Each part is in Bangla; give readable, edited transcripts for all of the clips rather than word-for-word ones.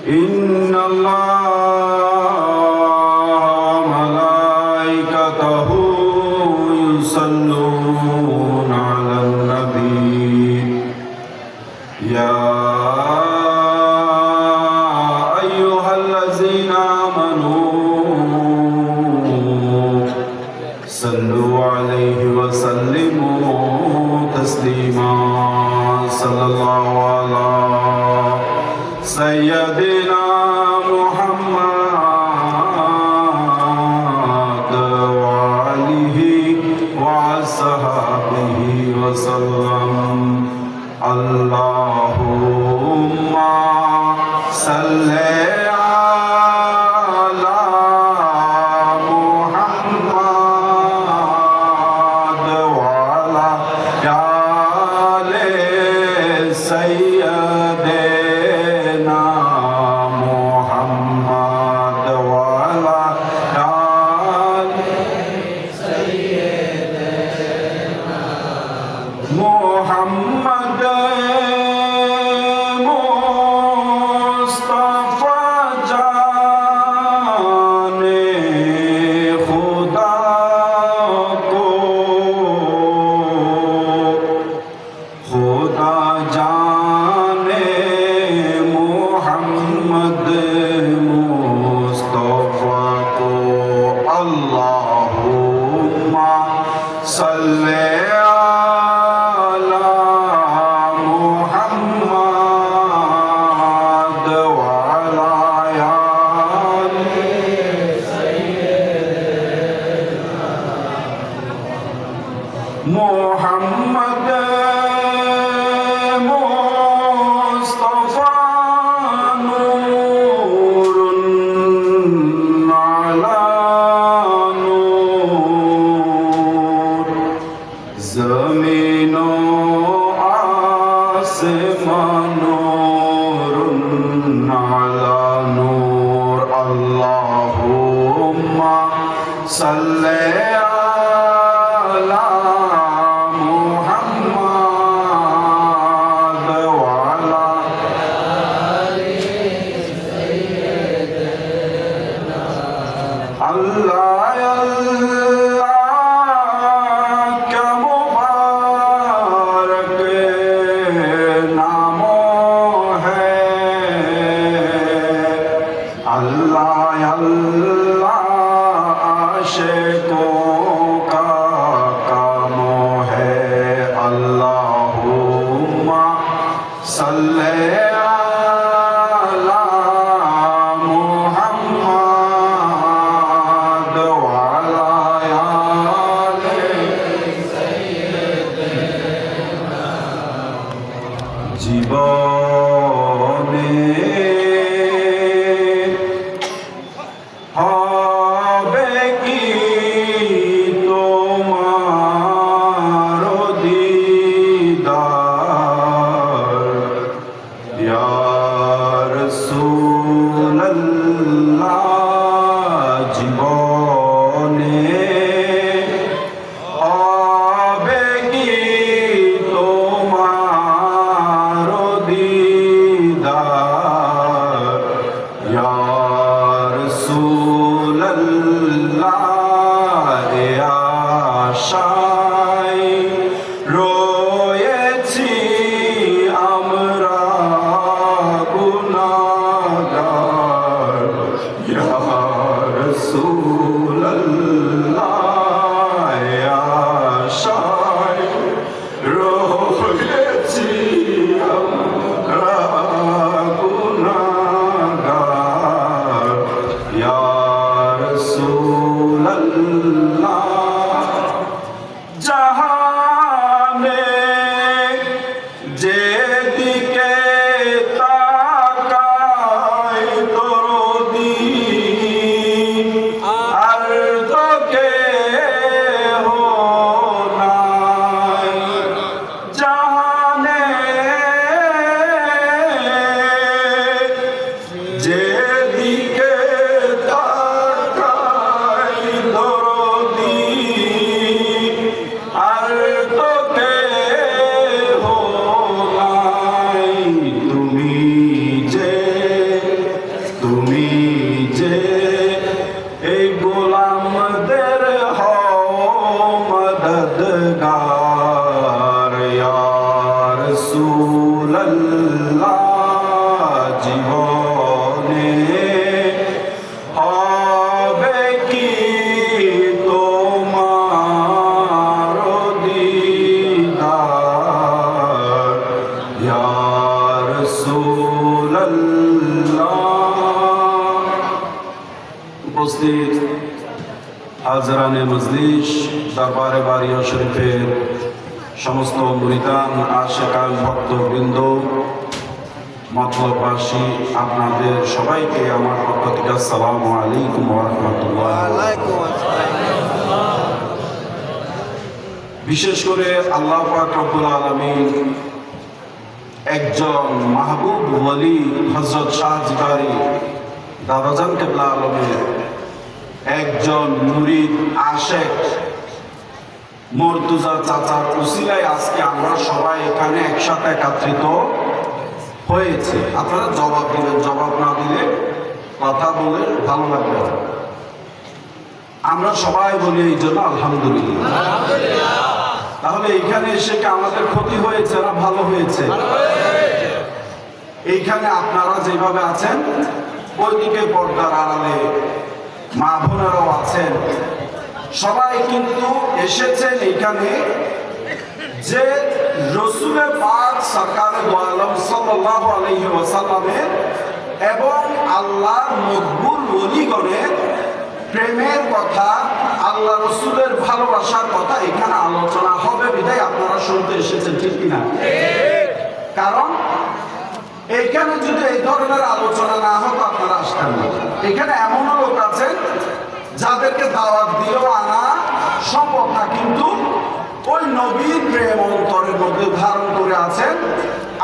إن الله ملائكته يصلون على النبي يا أيها الذين آمنوا صلوا عليه وسلموا تسليما صلى الله على سيدنا محمد وآله وصحبه وسلم اللهم صل على محمد وعلى آل سيدنا محمد وعلى آل سيدنا محمد محمد مصطفى نور على نور زمین و آسمان نور على نور اللهم صل জীবনে হবে কি তোমার দিদার ইয়া রাসূলুল্লাহ জীবনে রয়েছি আমরা গুনাহগার ইয়া রাসূলুল্লাহ ইয়া শাই রয়েছি আমরা গুনাহগার ইয়া রাসূলুল্লাহ জাহানে যেদিকে তাকাই দরদি আর তোকে হো নাই জাহানে যেদিকে তাকাই দরদি আর তোকে হো রাসূলুল্লাহ জীবনে হবে কি তোমার দিদার ইয়া রাসূলুল্লাহ। উপস্থিত হাজরানে মজলিস, দরবারে বারিয়া শরীফের সমস্ত মুরিদান, আশিকান, ভক্তবৃন্দ, মতলববাসী, আপনাদের সবাইকে আমার পক্ষ থেকে আসসালামু আলাইকুম ওয়া রাহমাতুল্লাহ। বিশেষ করে আল্লাহ পাক রব্বুল আলামিন একজন মাহবুব ওয়ালি হযরত শাহ জিবারি দাদাজান কিবলা আলমের একজন মুরিদ আশেক মুর্তজা চাচার উসিলায় আজকে আমরা সবাই এখানে একসাথে একত্রিত হয়েছে। আপনারা জবাব দিলেন, জবাব না দিলে কথা বলে ভালো লাগবে। আমরা সবাই বলি এই জন্য আলহামদুলিল্লাহ। তাহলে এইখানে এসে কি আমাদের ক্ষতি হয়েছে না ভালো হয়েছে? এইখানে আপনারা যেভাবে আছেন, ওইদিকে পর্দার আড়ালে মা বোনেরাও আছেন, সবাই কিন্তু এসেছেন এইখানে যে রসুল পাক সরকারে দো আলম সাল্লাল্লাহু আলাইহি ওয়াসাল্লামের এবং আল্লাহর মকবুল ওলিগণের প্রেমের কথা, আল্লাহ রসুলের ভালোবাসার কথা এখানে আলোচনা হবে বিধায় আপনারা শুনতে এসেছেন, ঠিক কিনা? কারণ এখানে যদি এই ধরনের আলোচনা না হতো আপনারা আসতেন না। এখানে এমনও লোক আছেন যাদেরকে দাওয়াত দিয়েও আনা সম্ভব না, কিন্তু ওই নবীর প্রেম অন্তরের মধ্যে ধারণ করে আছেন,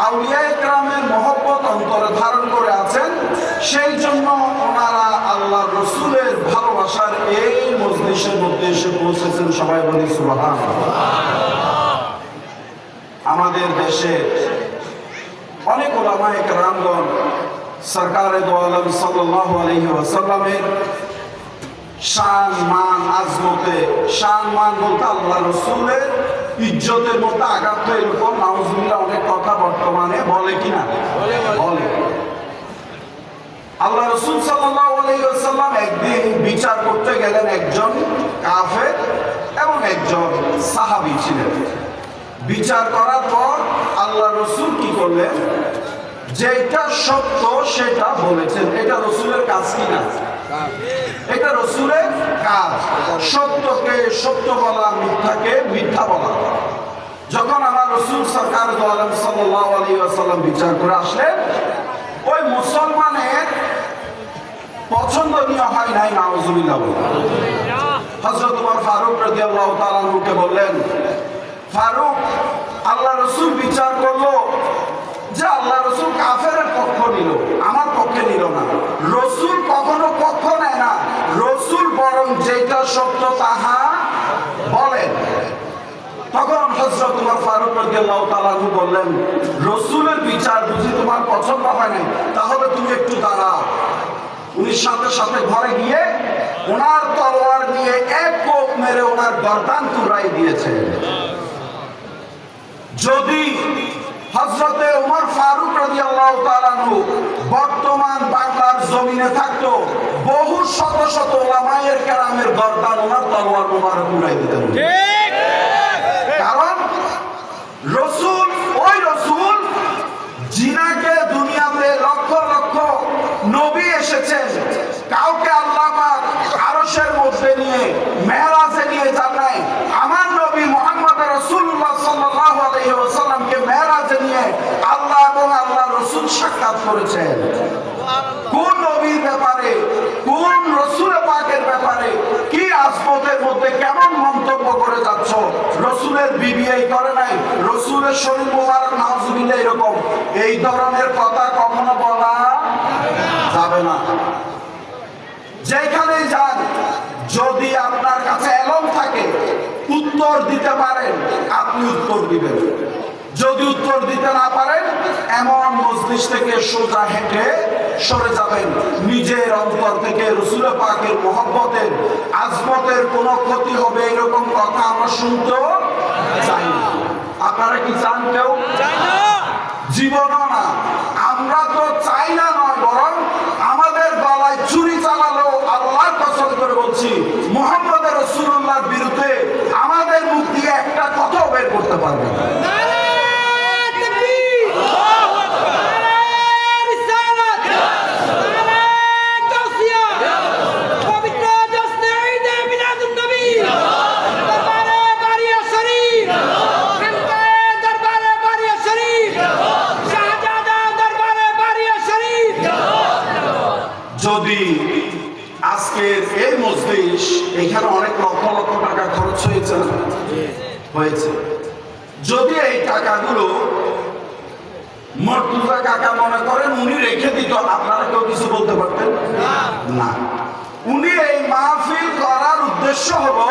আউলিয়া ইকরামের মহব্বত অন্তরে ধারণ করে আছেন। সেই জন্য ওনারা আল্লাহ রসুলের ভালোবাসার এই মজলিসের মধ্যে এসে পৌঁছেছেন। সবাই বলি সুবহানাল্লাহ। আমাদের দেশে অনেক উলামায়ে কেরামগণ সরকারে দো আলম সাল্লাল্লাহু আলাইহি ওয়াসাল্লামের শান মান আজমতে, শান মান বলতে আল্লাহ রসুলের ইজ্জতের মধ্যে আঘাত তো এরকম নাউজুবিল্লাহ অনেক কথা বর্তমানে বলে কিনা বলে। আল্লাহ রসুল সাল্লাল্লাহু আলাইহি ওয়াসাল্লাম একদিন বিচার করতে গেলেন, একজন কাফের এবং একজন সাহাবী ছিলেন। বিচার করার পর আল্লাহ রসুল কি করলেন, যেটা সত্য সেটা বলেছেন। এটা রসুলের কাজ কিনা? এটা রসুলের কাজ, সত্যকে সত্য বলা, মিথ্যাকে মিথ্যা বলা। যখন আমার রসুল সরকার দো আলম সাল্লাল্লাহু আলাইহি ওয়াসাল্লাম বিচার করে আসলেন, ওই মুসলমানের পছন্দনীয় হয় নাই, নাউজুবিল্লাহ। হযরত ওমর ফারুক রাদিয়াল্লাহু তাআলা আনহুকে বললেন, ফারুক, আল্লাহ রসুল বিচার করলো যে আল্লাহ রসুল কাফেরের পক্ষ নিল, আমার পক্ষে নিল না। রসুল কখনো পক্ষ নেয় না, রসুল বরং যেটা সত্য তাহা বলেন। তখন হযরত ওমর ফারুক রাদিয়াল্লাহু তাআলা আনহু বললেন, রসুলের বিচার বুঝি তোমার পছন্দ হয় নাই, তাহলে তুমি একটু দাঁড়াও। উনি সাথে সাথে ঘরে গিয়ে ওনার তলোয়ার নিয়ে এক কোপ মেরে ওনার গর্দান তুড়াই দিয়েছে। যদি হযরতে ওমর ফারুক রাদিয়াল্লাহু তাআলা আনহু বর্তমান বাংলার জমিনে থাকতো, বহু শত শত উলামায়ে কেরামের গর্দান ওনার তলোয়ার মোবারক উড়াই দিতেন। ঠিক। কারণ রসুল, ওই রসুল জিনাকে দুনিয়াতে লক্ষ লক্ষ নবী এসেছেন, কাউকে আল্লাহ পাক আরশের মধ্যে নিয়ে মেরাজে নিয়ে যান নাই। আমার নবী মুহাম্মদ রাসূলুল্লাহ সাল্লাল্লাহু আলাইহি ওয়াসাল্লামকে মেরাজে নিয়ে আল্লাহ এবং আল্লাহ রসুল সাক্ষাৎ করেছেন। কোন নবীর ব্যাপারে, কোন রসুল পাকের ব্যাপারে কি আজমতের মধ্যে কেমন মন্তব্য করে যাচ্ছ? রসুলের বিবি এই করে নাই, রসুলের শরীর মোবারক নাউজুবিল্লাহ এরকম, এই ধরনের কথা কখনো বলা যাবে না। যেখানেই যান, যদি আপনার কাছে এলম থাকে, উত্তর দিতে পারেন, আপনি উত্তর দিবেন। যদি উত্তর দিতে না পারেন, এমন মজলিস থেকে সোজা হেঁটে সরে যাবেন। নিজের অন্তর থেকে রসুল পাকের মহব্বতের, আজমতের কোনো ক্ষতি হবে এরকম কথা আমরা শুনতেও চাই না। আপনারা কি চান? কেউ চায় না। জীবনও না। আমরা তো চাই না নয়, বরং আমাদের গলায় ছুরি চালালেও আল্লাহর কসম করে বলছি মুহাম্মদ রাসূলুল্লাহর বিরুদ্ধে আমাদের মুখ দিয়ে একটা কথাও বের করতে পারবে না। যদি আজকের এই মজলিস, এখানে অনেক লক্ষ লক্ষ টাকা খরচ হয়েছে না? হয়েছে। যদি এই টাকাগুলো মর্তুজা কাকা মনে করেন উনি রেখে দিত, আপনারা কেউ কিছু বলতে পারতেন না। উনি এই মাহফিল করার উদ্দেশ্য হলো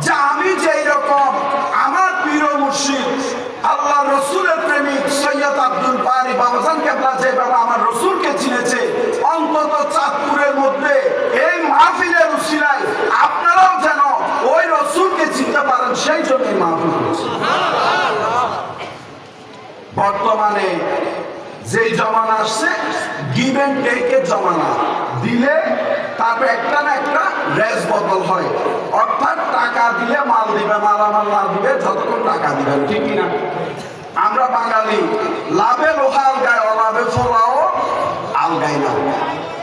যে আমি যেই রকম আমার প্রিয় মুর্শিদ আল্লাহ রসুলের প্রেমিক সৈয়দ আব্দুল বারী বাবাজান কেবলা যেভাবে আমার রসুলকে চিনেছে, অন্তত চাঁদপুরের মধ্যে এই মাহফিলের উসিলায় আপনারাও যেন ওই রসুলকে চিনতে পারেন, সেই জন্য মাহফিল করছি। বর্তমানে যে জমানা আসছে গিভ এন্ড টেকের জমানা, দিলে তারপর একটা না একটা রেস বদল হয়, অর্থাৎ টাকা দিলে মাল দিবে, মালামাল না দিবে যতক্ষণ টাকা দিবেন, ঠিক কিনা? আমরা বাঙালি লাভে লোহা আলগায়, অলাভে ফোলাও আলগাই না।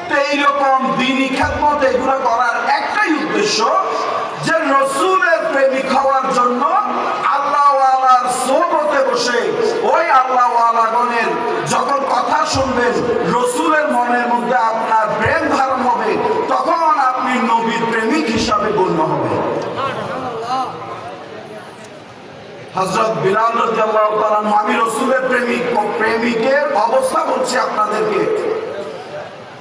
তো এইরকম দিনই খেদমত এগুলো করার একটাই উদ্দেশ্য যে রসুলের প্রেমিক হওয়ার জন্য আল্লাহওয়ালার সোহবতে বসে ওই আল্লাহওয়ালাগণের যখন কথা শুনবেন, রসুলের মনের মধ্যে আপনার প্রেম ধারণ হবে, তখন আপনি নবীর প্রেমিক হিসাবে গণ্য হবে। হযরত বিলাল রাদিয়াল্লাহু তাআলা, আমি রসুলের প্রেমিকের অবস্থা বলছি আপনাদেরকে।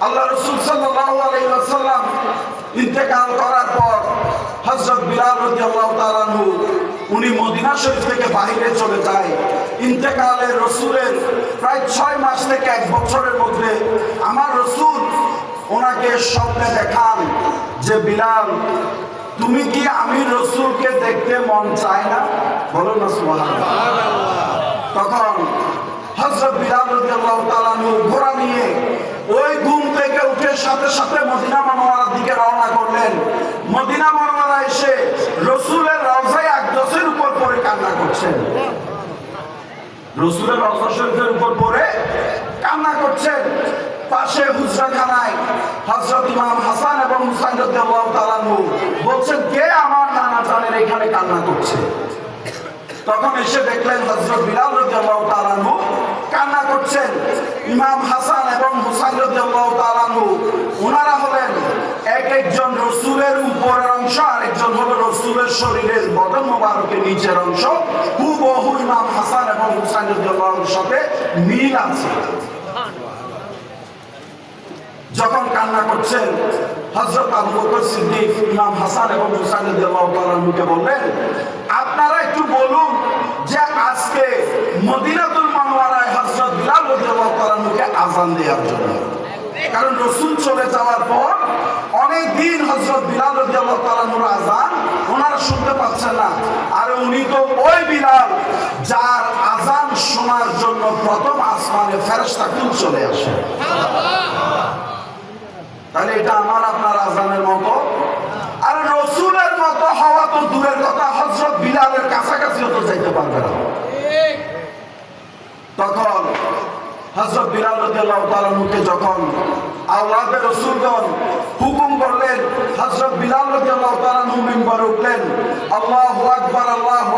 আল্লাহ রাসূল সাল্লাল্লাহু আলাইহি ওয়াসাল্লাম ইন্তেকাল করার পর হযরত বিলাল রাদিয়াল্লাহু তাআলা উনি মদিনা শরীফ থেকে বাইরে চলে যায়। ইন্তেকালের রসুলের প্রায় 6 মাস থেকে 1 বছরের মধ্যে আমার রসুল ওনাকে স্বপ্নে দেখান যে বিলাল, তুমি কি আমি রসুলকে দেখতে মন চায় না? বলো না সুবহানাল্লাহ। তখন হযরত বিলাল রাদিয়াল্লাহু তাআলা ঘোড়া নিয়ে ওই ঘুম থেকে উঠে সাথে সাথে মদিনা মুনাওয়ারার দিকে রওনা করলেন। মদিনা মুনাওয়ারা এসে রসুলের রওজায়ে আকদাসের উপর পড়ে কান্না করছেন। রসুলের রওজা শরীফের উপর পড়ে কান্না করছেন। পাশে হুজরাখানায় হযরত ইমাম হাসান এবং হুসাইন রাদিয়াল্লাহু তাআলা বলছেন, কে আমার নানা জানের এখানে কান্না করছে? তখন এসে দেখলেন হযরত বিলাল রাদিয়াল্লাহু তাআলা কান্না করছেন। ইমাম হাসান এবং হুসাইন রাদিয়াল্লাহু তাআলা ওনারা হলেন এক একজন রসুলের উপরের অংশ, আর একজন হলো রসুলের শরীরের বদন মোবারকের নিচের অংশ। হুবহু ইমাম হাসান এবং হুসাইন রাদিয়াল্লাহুর সাথে মিল আছে। যখন কান্না করছেন, হযরত আবু বকর সিদ্দিক ইমাম হাসান এবং হুসাইন রাদিয়াল্লাহু তাআলাকে বললেন, আপনারা একটু বলুন যে আজকে মদিনাতুল মুনাওয়ারায় হযরত বিলাল রাদিয়াল্লাহু তাআলাকে আযান দেওয়ার জন্য, কারণ রসুল চলে যাওয়ার পর অনেক দিন হযরত বিলাল রাদিয়াল্লাহু তাআলার আযান ওনারা শুনতে পাচ্ছেন না। আর উনি তো ওই বিলাল যার আযান শোনার জন্য প্রথম আসমানে ফেরেশতাকুল চলে আসে। তাহলে এটা আমার আপনার আযানের মতো। আর রসুলের মতো হওয়া তো দূরের কথা, হযরত বিলালের কাছাকাছিও তো যাইতে পারবে না। তখন হযরত বিলাল রাদিয়াল্লাহু তাআলা যখন আওলাদে রাসূলগণ হুকুম করলেন, হযরত বিলাল রাদিয়াল্লাহু তাআলা মিম্বরে উঠলেন, আল্লাহু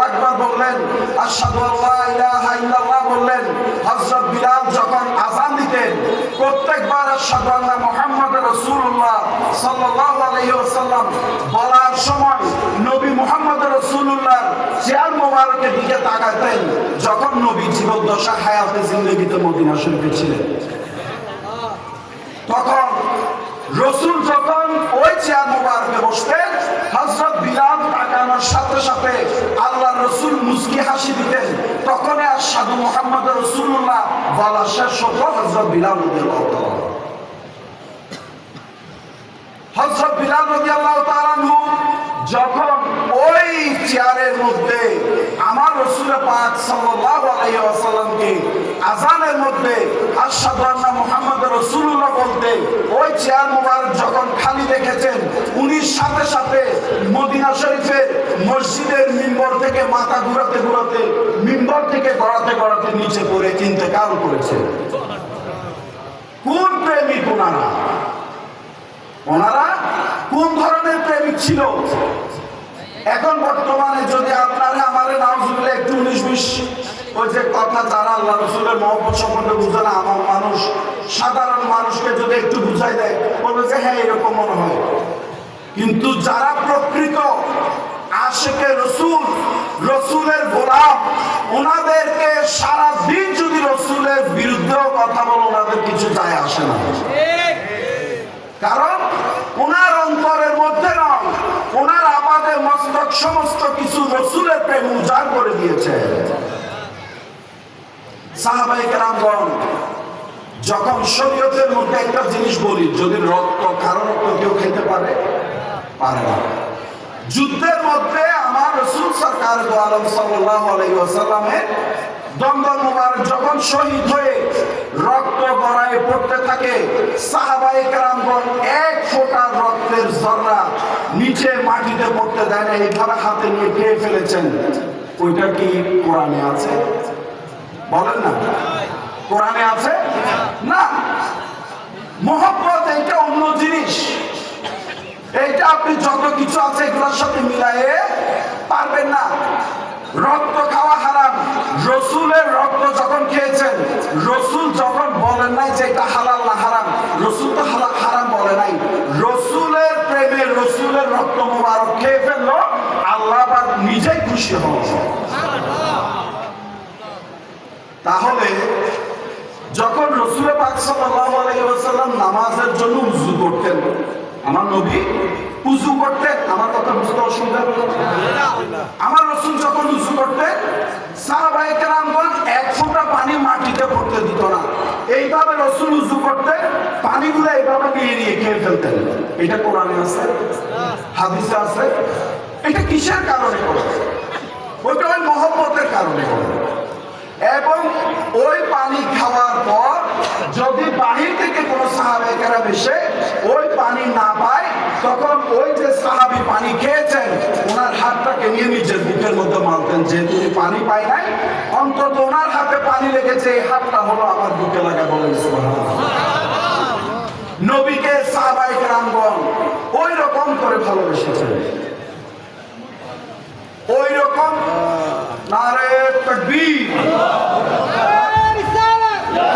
আকবার বললেন, আশহাদু আল্লা ইলাহা ইল্লাল্লাহ বললেন। হযরত বিলাল যখন আযান দিতেন, প্রত্যেকবার আশহাদু আন্না মুহাম্মাদুর রাসূলুল্লাহ সাল্লাল্লাহু আলাইহি ওয়াসাল্লাম বলার সময় নবী মুহাম্মদ রাসূলুল্লাহর চেহারা মোবারকের দিকে তাকাতেন, যখন নবী জীবদ্দশা হায়াতে জিন্দেগিতে মদিনা শরীফে ছিলেন। তখন রসুল যখন ওই চেয়ার মোবারকে বসতেন, হযরত বিলাল তাকানোর সাথে সাথে আল্লাহ রসুল মুস্কি হাসি দিতেন। তখন আশহাদু মুহাম্মাদুর রাসূলুল্লাহ বলা শেষ হতো হযরত বিলাল রাদিয়াল্লাহু তাআলা। হযরত বিলাল রাদিয়াল্লাহু তাআলা যখন ওই চেয়ারের মধ্যে আমার রাসূল পাক সাল্লাল্লাহু আলাইহি ওয়াসাল্লামকে আযানের মধ্যে আশহাদু আন্না মুহাম্মাদুর রাসূলুল্লাহ বলতে ওই চেয়ার মুবারক যখন খালি দেখেছেন, উনি সাথে সাথে মদিনা শরীফের মসজিদের মিম্বর থেকে মাথা ঘুরাতে ঘুরাতে মিম্বর থেকে গড়াতে গড়াতে নিচে পড়ে ইন্তেকাল করেছেন। কোন প্রেমিক ওনারা? ওনারা কোন ধরনের প্রেমিক ছিল? এখন বর্তমানে যদি আপনারা আমারে নাউজুবিল্লাহ একটু 19-20 ওই যে কথা যারা আল্লাহ রাসূলের মহব্বত সম্পর্কে বুঝে না, আমার মানুষ সাধারণ মানুষকে যদি একটু বুঝাই দেয়, বলবে যে হ্যাঁ এরকম মনে হয়। কিন্তু যারা প্রকৃত আশিকে রাসূল, রাসূলের গোলাম, ওনাদেরকে সারা দিন যদি রাসূলের বিরুদ্ধেও কথা বলে ওনাদের কিছু যায় আসে না। কারণ ওনার অন্তরের মধ্যে নয়, ওনার আমাদের মস্তক সমস্ত কিছু রাসূলের প্রেম উজাড় করে দিয়েছে। সাহাবায়ে কেরামগণ যখন শরীয়তের মধ্যে একটা জিনিস বলি, যদি রক্ত কারো রক্ত কেউ খেতে পারে না। যুদ্ধের মধ্যে আমার রাসূল সরকার দো আলম সাল্লাল্লাহু আলাইহি ওয়াসাল্লামের দমদম মুবারক যখন শহীদ হয়ে রক্ত গড়ায় পড়তে থাকে, সাহাবায়ে কেরামগণ এক ফোঁটা রক্তের জর্রা নিচে মাটিতে পড়তে দেয় না, এইভাবে হাতে নিয়ে খেয়ে ফেলেছেন। ওইটা কি কোরআনে আছে? বলেন না, কোরআনে আছে না। মহব্বত এইটা অন্য জিনিস। এইটা আপনি যত কিছু আছে এগুলোর সাথে মিলাইয়ে পারবেন না। রক্ত খাওয়া হারাম। রসুলের রক্ত যখন খেয়েছেন, রসুল যখন বলেন নাই যে এটা হালাল না হারাম, রসুল তো হারাম বলে নাই। রসুলের প্রেমে রসুলের রক্ত মোবারক খেয়ে ফেললো, আল্লাহ পাক নিজেই খুশি হন। তাহলে যখন রাসূল পাক সাল্লাল্লাহু আলাইহি ওয়াসাল্লাম নামাজের জন্য উযু করতেন, আমার নবী উযু করতেন, আমার কথা বুঝতে অসুবিধা হলো? আমার রাসূল যখন উযু করতেন, সাহাবায়ে কেরামগণ এক ফোঁটা পানি মাটিতে পড়তে দিত না। এইভাবে রাসূল উযু করতেন, পানিগুলো এইভাবে নিয়ে নিয়ে খেয়ে ফেলতেন। এটা কোরআনে আছে, হাদিসে আছে। এটা কিসের কারণে করে? ওইটা ওই মহব্বতের কারণে করে। এবং ওই পানি খাওয়ার পর যদি বাহির থেকে কোনো সাহাবায়ে কেরাম এসে ওই পানি না পায়, তখন ওই যে সাহাবী পানি খেয়েছেন ওনার হাতটাকে নিয়ে নিজের বুকের মধ্যে মারতেন, যে তিনি পানি পায় নাই, অন্তত ওনার হাতে পানি লেগেছে, এই হাতটা হলো আমার বুকে লাগা। বলেন সুবহানাল্লাহ। নবীকে সাহাবায়ে কেরামগণ ওই রকম করে ভালোবেসেছেন, ওই রকম। নারে তাকবীর,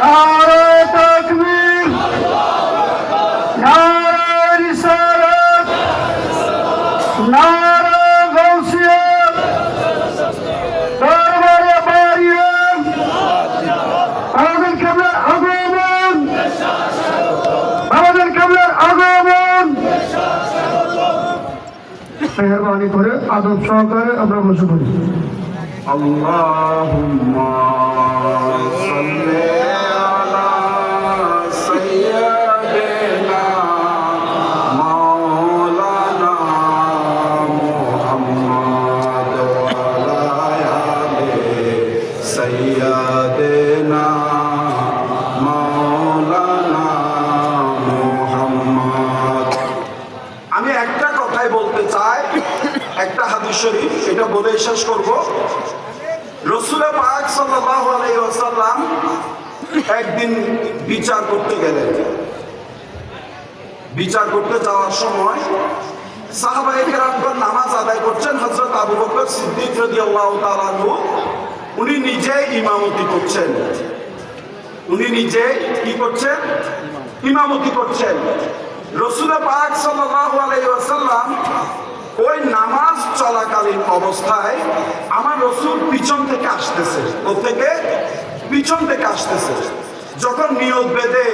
নারে তাকবীর, নারে রিসালাত, নারে গাউসিয়া, দরবারে বারিয়া, আমাদের কিবলার আগমন, আমাদের কিবলার আগমন। মেহরবানি করে আদব সহকারে আমরা বসে পড়ি। আল্লাহুম্মা সাল্লি আলা সাইয়্যিদিনা মাওলানা মুহাম্মদ ওয়া আলা আলি সাইয়্যিদিনা মাওলানা মুহাম্মদ। আমি একটা কথাই বলতে চাই, একটা হাদিস শরীফ, এটা বলে শেষ করব। রাসূল পাক সাল্লাল্লাহু আলাইহি ওয়াসাল্লাম একদিন বিচার করতে গেলেন। বিচার করতে যাওয়ার সময় সাহাবায়ে কেরামগণ নামাজ আদায় করছেন। হযরত আবু বকর সিদ্দিক রাদিয়াল্লাহু তাআলা আনহু উনি নিজে ইমামতি করছেন। উনি নিজে কি করছেন? ইমামতি করছেন। রাসূল পাক সাল্লাল্লাহু আলাইহি ওয়াসাল্লাম ওই নামাজ চলাকালীন অবস্থায় আমার রাসূল পিছন থেকে আসতেছে, থেকে পিছন থেকে আসতেছে। যখন নিয়ত বেঁধে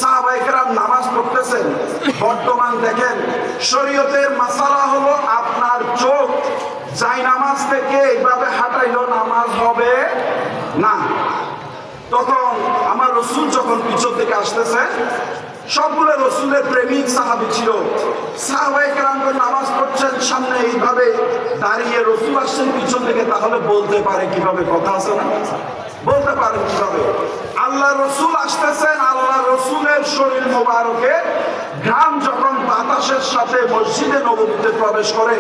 সাহাবায়ে কেরাম নামাজ পড়তেছেন, বর্তমান দেখেন শরীয়তের মাসালা হলো আপনার চোখ যাই নামাজ থেকে এইভাবে হাঁটাইলো নামাজ হবে না। তখন আমার রাসূল যখন পিছন থেকে আসতেছে, সবগুলো রসুলের প্রেমিক সাহাবী ছিল। সাহাবায়ে কেরামগণ নামাজ পড়ছেন, সামনে এইভাবে দাঁড়িয়ে রসুল আসছেন পিছন থেকে, তাহলে বলতে পারে কিভাবে? কথা আছে না? বলতে পারেন কিভাবে? আল্লাহ রসুল আসতেছেন, আল্লাহ রসুলের শরীর মোবারকে ঘাম যখন বাতাসের সাথে মসজিদে নববীতে প্রবেশ করে,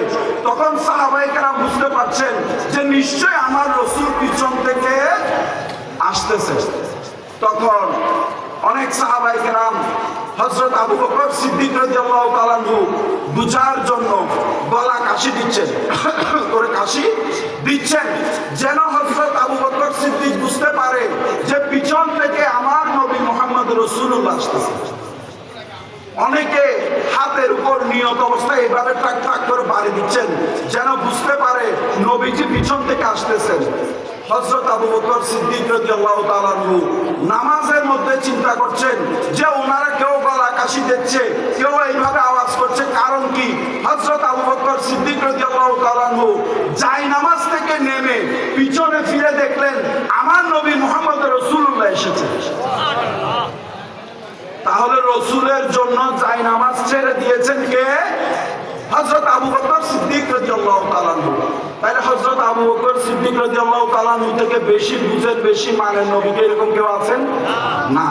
তখন সাহাবায়ে কেরাম বুঝতে পারছেন যে নিশ্চয় আমার রসুল পিছন থেকে আসতেছে। তখন অনেক সাহাবায়ে কেরাম হযরত আবু বকর সিদ্দিক রাদিয়াল্লাহু তাআলা আনহু বুঝার জন্য গলা কাশি দিচ্ছেন, করে কাশি দিচ্ছেন, যেন হযরত আবু বকর সিদ্দিক বুঝতে পারে যে পিছন থেকে আমার নবী মুহাম্মদ রাসূলুল্লাহ আসতেছে। অনেকে হাতের উপর নিয়ত অবস্থায় এইভাবে ট্রাক ট্রাক করে বাড়ি দিচ্ছেন, যেন বুঝতে পারে নবীজি পিছন থেকে আসতেছেন। হযরত আবু বকর সিদ্দিক রাদিয়াল্লাহু তাআলা আনহু নামাজের মধ্যে চিন্তা করছেন যে ওনারা কেউ গলা কাশি দিচ্ছে, কেউ এইভাবে আওয়াজ করছে, কারণ কি? হযরত আবু বকর সিদ্দিক রাদিয়াল্লাহু তাআলা আনহু জায়নামাজ থেকে নেমে পিছনে ফিরে দেখলেন আমার নবী মুহাম্মদ রাসূলুল্লাহ এসেছে। তাহলে রসুলের জন্য জায়নামাজ ছেড়ে দিয়েছেন কে? হযরত আবু বকর সিদ্দিক রাদিয়াল্লাহু তাআলা আনহু। তাহলে হযরত আবু বকর সিদ্দিক রাদিয়াল্লাহু তাআলা আনহু থেকে বেশি বুঝেন, বেশি মানেন নবীকে, এরকম কেউ আছেন? না।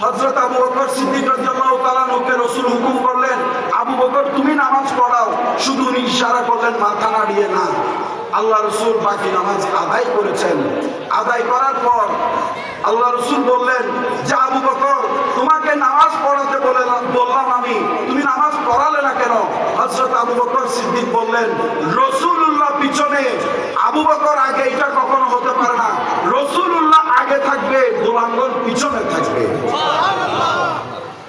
হযরত আবু বকর সিদ্দিক রাদিয়াল্লাহু তাআলা আনহুকে রাসূল হুকুম করলেন, আবু বকর তুমি নামাজ পড়াও। শুধু উনি ইশারা করলেন, মাথা নাড়িয়ে না। আল্লাহ রাসূল বাকি নামাজ আদায় করেছেন। আদায় করার পর আল্লাহ রাসূল বললেন যে আবু বকর তোমাকে নামাজ পড়াতে বললাম আমি, তুমি নামাজ পড়ালে না কেন? হযরত আবু বকর সিদ্দিক বললেন রাসূলুল্লাহ পিছনে, আবু বকর আগে, এটা কখনো হতে পারে না। রাসূলুল্লাহ আগে থাকবে, গোলামগণ পিছনে থাকবে।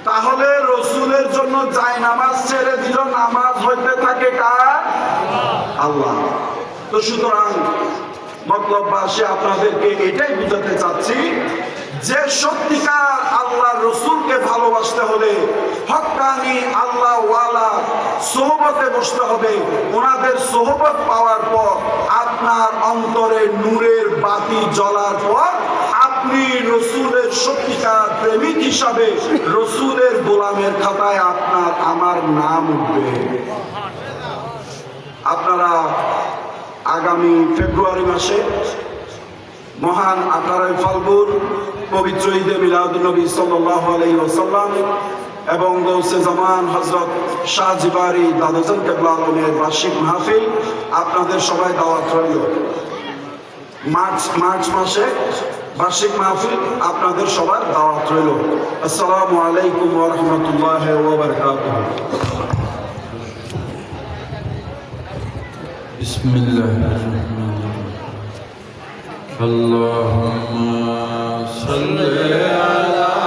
তাহলে রসুলের জন্য জায়নামাজ ছেড়ে দিল, নামাজ হইতে থাকে কার? আল্লাহ। তো সুতরাং মতলববাসী আপনাদেরকে এটাই বুঝাতে চাচ্ছি যে সত্যিকার আল্লাহ রসুলকে ভালোবাসতে হলে হক্কানি আল্লাহ ওয়ালা সোহবতে বসতে হবে। ওনাদের সোহবত পাওয়ার পর আপনার অন্তরে নূরের বাতি জ্বলার পর আপনি রসুলের সত্যিকার প্রেমিক হিসাবে রসুলের গোলামের খাতায় আপনার আমার নাম উঠবে। আপনারা আগামী ফেব্রুয়ারি মাসে মহান 18 ফাল্গুন পবিত্র ঈদে মিলাদুন্নবী সাল্লাল্লাহু আলাইহি ওয়াসাল্লাম এবং গৌসে জামান হযরত শাহ জিবারি দাদুজান কেবলা আলমের বার্ষিক মাহফিল, আপনাদের সবাই দাওয়াত রইল। মার্চ মাসে বার্ষিক মাহফিল, আপনাদের সবার দাওয়াত রইল। আসসালামু আলাইকুম ওয়া রাহমাতুল্লাহি ওয়া বারাকাতুহু। বিসমিল্লাহির রহমানির রহিম। আল্লাহুম্মা সাল্লি আলা